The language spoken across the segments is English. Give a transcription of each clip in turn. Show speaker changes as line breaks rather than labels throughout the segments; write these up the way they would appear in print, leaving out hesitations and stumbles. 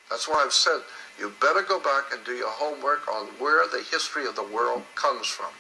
That's why I've said you better go back and do your homework on where the history of the world comes from.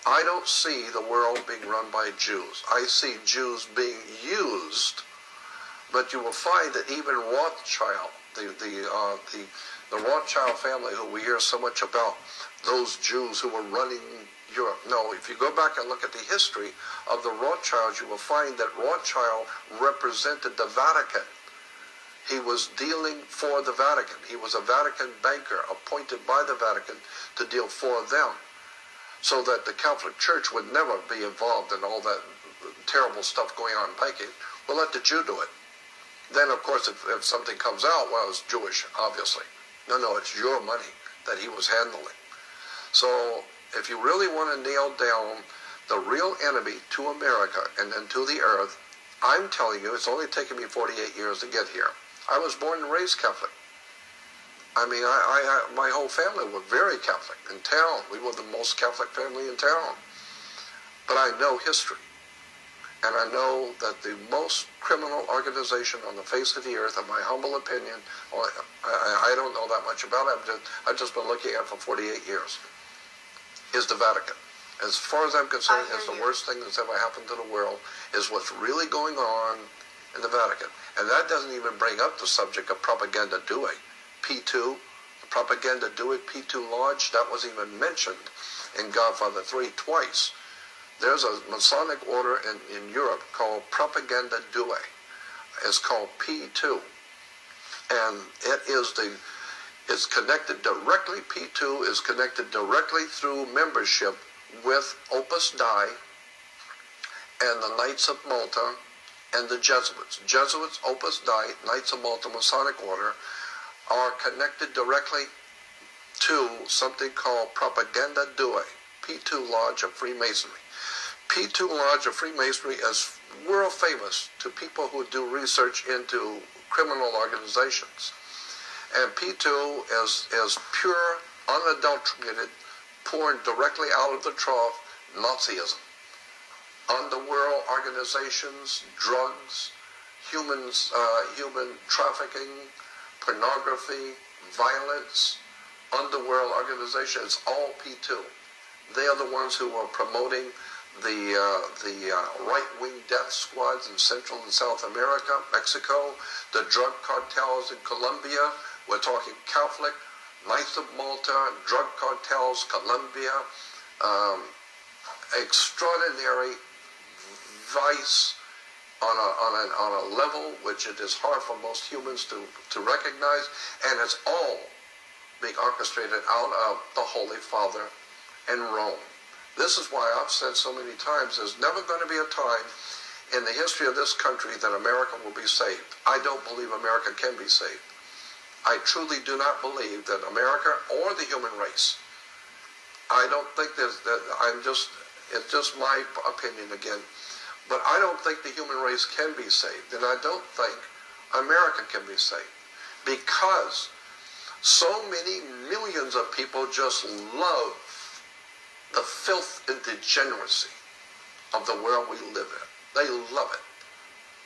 I don't see the world being run by Jews. I see Jews being used, but you will find that even Rothschild, the Rothschild family, who we hear so much about, those Jews who were running Europe. No, if you go back and look at the history of the Rothschilds, you will find that Rothschild represented the Vatican. He was dealing for the Vatican. He was a Vatican banker appointed by the Vatican to deal for them, so that the Catholic Church would never be involved in all that terrible stuff going on in banking. We'll let the Jew do it. Then, of course, if something comes out, well, it's Jewish, obviously. No, it's your money that he was handling. So if you really want to nail down the real enemy to America and to the earth, I'm telling you, it's only taken me 48 years to get here. I was born and raised Catholic. I mean, my whole family were very Catholic in town. We were the most Catholic family in town. But I know history. And I know that the most criminal organization on the face of the earth, in my humble opinion, I don't know that much about it, I've just been looking at it for 48 years, is the Vatican. As far as I'm concerned, it's the worst thing that's ever happened to the world, is what's really going on in the Vatican. And that doesn't even bring up the subject of propaganda due. P2, the propaganda due, P2 Lodge, that was even mentioned in Godfather 3 twice. There's a Masonic order in Europe called Propaganda Due. It's called P2. And it's connected directly, P2 is connected directly through membership with Opus Dei and the Knights of Malta and the Jesuits. Jesuits, Opus Dei, Knights of Malta, Masonic order, are connected directly to something called Propaganda Due, P2 Lodge of Freemasonry. P2 Lodge of Freemasonry is world famous to people who do research into criminal organizations. And P2 is pure, unadulterated, poured directly out of the trough, Nazism. Underworld organizations, drugs, human trafficking, pornography, violence, underworld organizations, all P2. They are the ones who are promoting the right-wing death squads in Central and South America, Mexico, the drug cartels in Colombia. We're talking Catholic, Knights of Malta, drug cartels, Colombia, extraordinary vice on a level which it is hard for most humans to recognize, and it's all being orchestrated out of the Holy Father in Rome. This is why I've said so many times, there's never going to be a time in the history of this country that America will be saved. I don't believe America can be saved. I truly do not believe that America or the human race, I don't think it's just my opinion again, but I don't think the human race can be saved, and I don't think America can be saved, because so many millions of people just love the filth and degeneracy of the world we live in. They love it.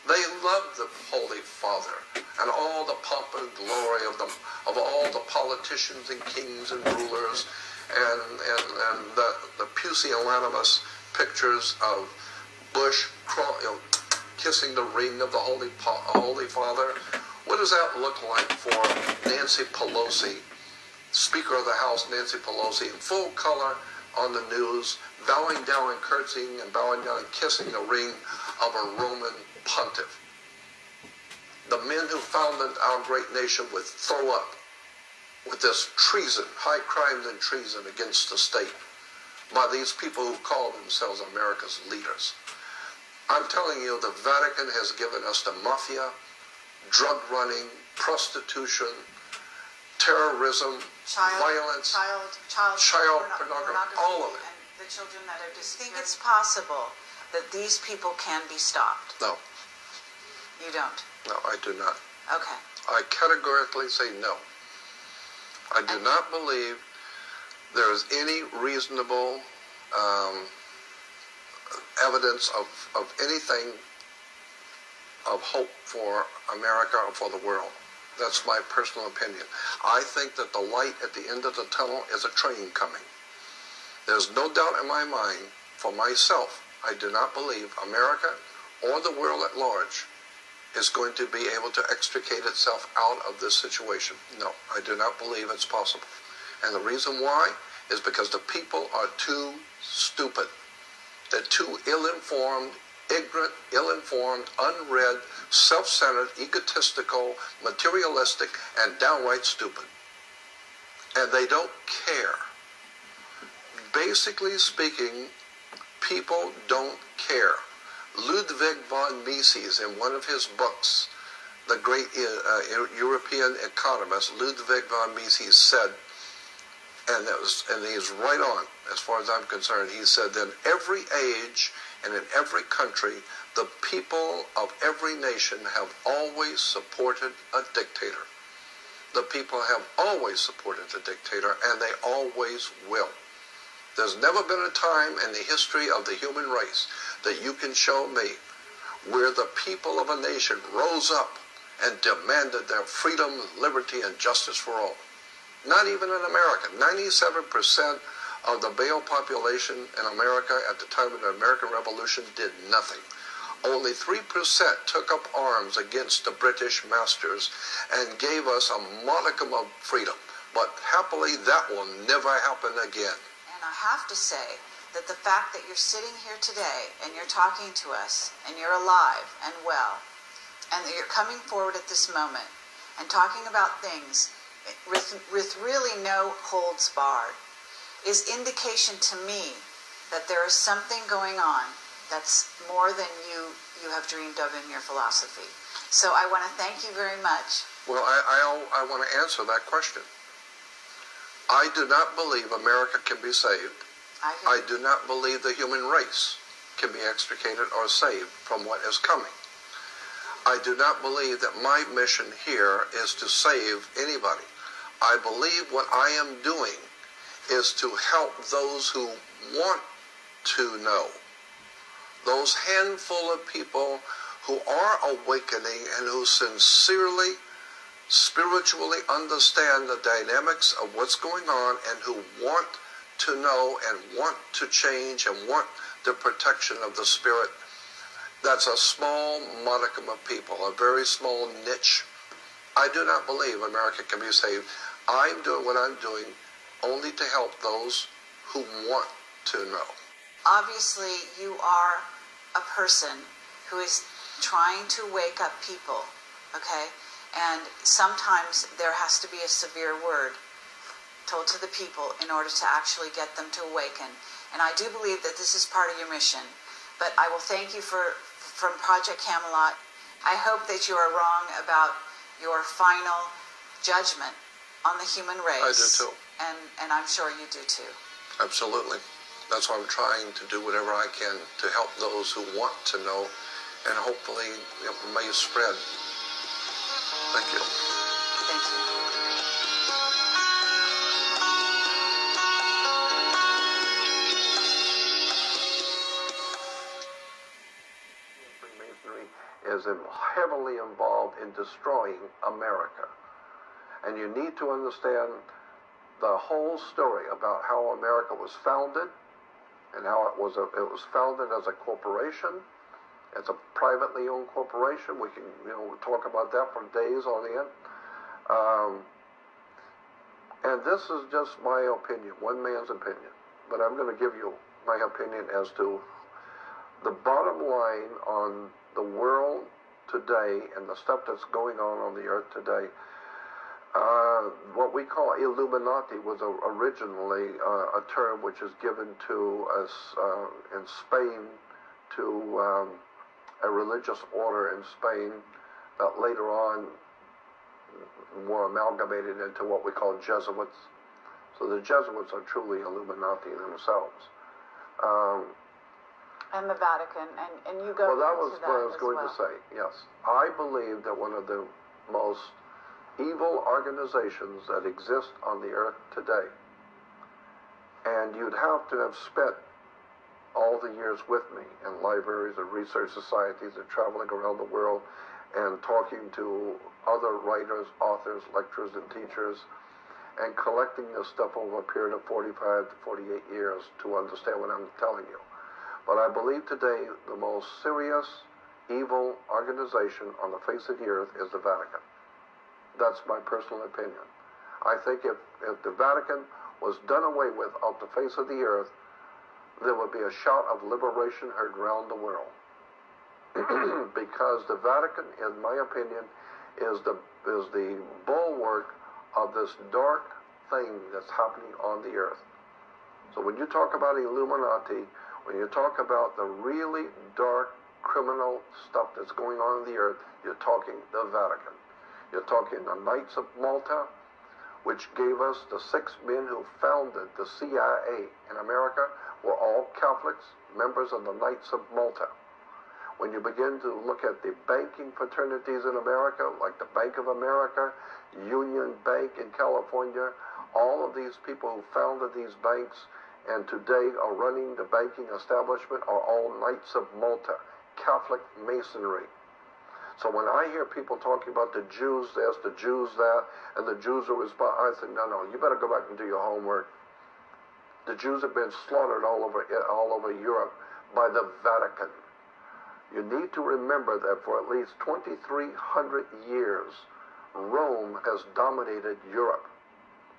They love the Holy Father and all the pomp and glory of all the politicians and kings and rulers and the pusillanimous pictures of Bush kissing the ring of the Holy Father. What does that look like for Nancy Pelosi, Speaker of the House Nancy Pelosi, in full color on the news, bowing down and curtsying and bowing down and kissing the ring of a Roman pontiff? The men who founded our great nation would throw up with this treason, high crimes and treason against the state by these people who call themselves America's leaders. I'm telling you, the Vatican has given us the mafia, drug running, prostitution, terrorism, violence, child pornography, all of it.
And the children that are disappearing. Do you think it's possible that these people can be stopped?
No.
You don't?
No, I do not.
Okay.
I categorically say no. I do not believe there is any reasonable evidence of anything of hope for America or for the world. That's my personal opinion. I think that the light at the end of the tunnel is a train coming. There's no doubt in my mind, for myself, I do not believe America or the world at large is going to be able to extricate itself out of this situation. No, I do not believe it's possible. And the reason why is because the people are too stupid. They're too ill-informed, ignorant, ill-informed, unread, self-centered, egotistical, materialistic, and downright stupid. And they don't care. Basically speaking, people don't care. Ludwig von Mises, in one of his books, the great European economist Ludwig von Mises said, and he's right on as far as I'm concerned, he said that in every age and in every country, the people of every nation have always supported a dictator. The people have always supported the dictator, and they always will. There's never been a time in the history of the human race that you can show me where the people of a nation rose up and demanded their freedom, liberty, and justice for all. Not even in America. 97% of the male population in America at the time of the American Revolution did nothing. Only 3% took up arms against the British masters and gave us a modicum of freedom. But happily, that will never happen again.
And I have to say that the fact that you're sitting here today and you're talking to us and you're alive and well, and that you're coming forward at this moment and talking about things with really no holds barred is indication to me that there is something going on that's more than you have dreamed of in your philosophy. So I want to thank you very much.
Well, I want to answer that question. I do not believe America can be saved. I do not believe the human race can be extricated or saved from what is coming. I do not believe that my mission here is to save anybody. I believe what I am doing is to help those who want to know. Those handful of people who are awakening and who sincerely, spiritually understand the dynamics of what's going on and who want to know and want to change and want the protection of the spirit. That's a small modicum of people, a very small niche. I do not believe America can be saved. I'm doing what I'm doing only to help those who want to know.
Obviously, you are a person who is trying to wake up people, okay? And sometimes there has to be a severe word told to the people in order to actually get them to awaken. And I do believe that this is part of your mission. But I will thank you from Project Camelot. I hope that you are wrong about your final judgment on the human race.
I do too.
And I'm sure you do too.
Absolutely. That's why I'm trying to do whatever I can to help those who want to know, and hopefully it may spread. Thank you.
Thank you.
Freemasonry is heavily involved in destroying America. And you need to understand the whole story about how America was founded and how it was founded as a corporation. It's a privately owned corporation. We can talk about that for days on end. And this is just my opinion, one man's opinion. But I'm going to give you my opinion as to the bottom line on the world today and the stuff that's going on the earth today. What we call Illuminati was originally a term which is given to us in Spain to a religious order in Spain that later on were amalgamated into what we call Jesuits. So the Jesuits are truly Illuminati themselves.
And the Vatican, and you go
well, that was
into
what I was
as
going
well.
to say, yes. I believe that one of the most evil organizations that exist on the earth today, and you'd have to have spent all the years with me in libraries and research societies and traveling around the world and talking to other writers, authors, lecturers, and teachers, and collecting this stuff over a period of 45 to 48 years to understand what I'm telling you. But I believe today the most serious evil organization on the face of the earth is the Vatican. That's my personal opinion. I think if the Vatican was done away with off the face of the earth, there would be a shout of liberation heard around the world. Because the Vatican, in my opinion, is the bulwark of this dark thing that's happening on the earth. So when you talk about Illuminati, when you talk about the really dark criminal stuff that's going on in the earth, you're talking the Vatican. You're talking the Knights of Malta, which gave us the 6 men who founded the CIA in America, were all Catholics, members of the Knights of Malta. When you begin to look at the banking fraternities in America, like the Bank of America, Union Bank in California, all of these people who founded these banks and today are running the banking establishment are all Knights of Malta, Catholic Masonry. So when I hear people talking about the Jews this, the Jews that, and the Jews are responsible, I say, no, you better go back and do your homework. The Jews have been slaughtered all over Europe by the Vatican. You need to remember that for at least 2,300 years, Rome has dominated Europe.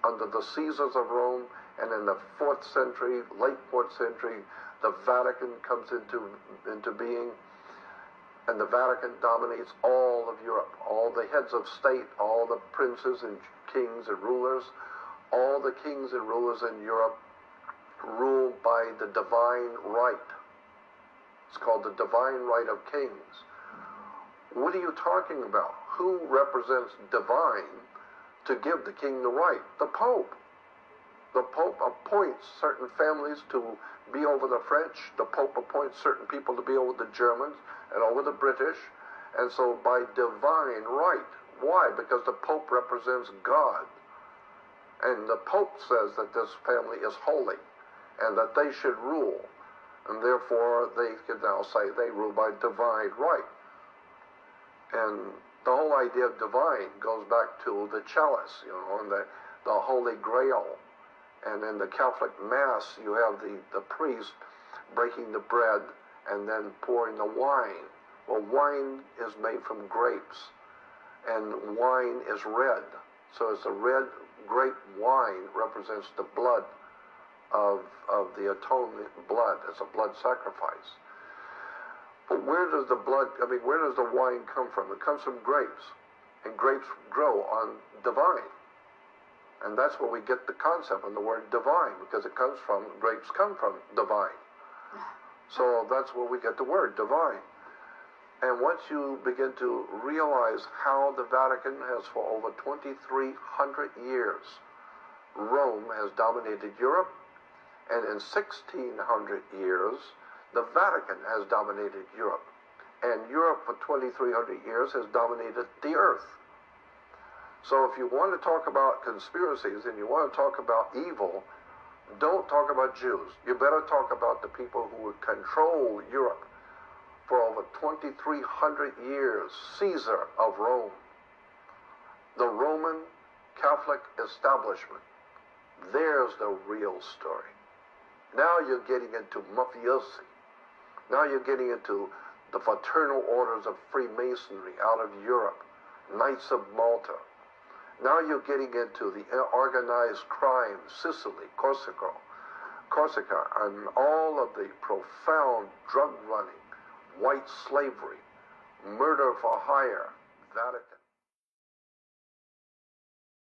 Under the Caesars of Rome, and in the 4th century, late 4th century, the Vatican comes into being, and the Vatican dominates all of Europe. All the heads of state, all the princes and kings and rulers, all the kings and rulers in Europe rule by the divine right. It's called the divine right of kings. What are you talking about? Who represents divine to give the king the right? The Pope. The Pope appoints certain families to be over the French. The Pope appoints certain people to be over the Germans and over the British. And so by divine right. Why? Because the Pope represents God. And the Pope says that this family is holy and that they should rule. And therefore, they can now say they rule by divine right. And the whole idea of divine goes back to the chalice, and the Holy Grail. And in the Catholic Mass, you have the priest breaking the bread and then pouring the wine. Well, wine is made from grapes, and wine is red. So it's a red grape wine represents the blood of the atonement blood. It's a blood sacrifice. But where does the wine come from? It comes from grapes. And grapes grow on divine. And that's where we get the concept of the word divine, because grapes come from divine. So that's where we get the word divine. And once you begin to realize how the Vatican has, for over 2,300 years, Rome has dominated Europe, and in 1,600 years, the Vatican has dominated Europe. And Europe for 2,300 years has dominated the earth. So if you want to talk about conspiracies and you want to talk about evil, don't talk about Jews. You better talk about the people who would control Europe for over 2,300 years. Caesar of Rome. The Roman Catholic establishment. There's the real story. Now you're getting into mafiosi. Now you're getting into the fraternal orders of Freemasonry out of Europe, Knights of Malta. Now you're getting into the organized crime, Sicily, Corsica, and all of the profound drug running, white slavery, murder for hire, Vatican.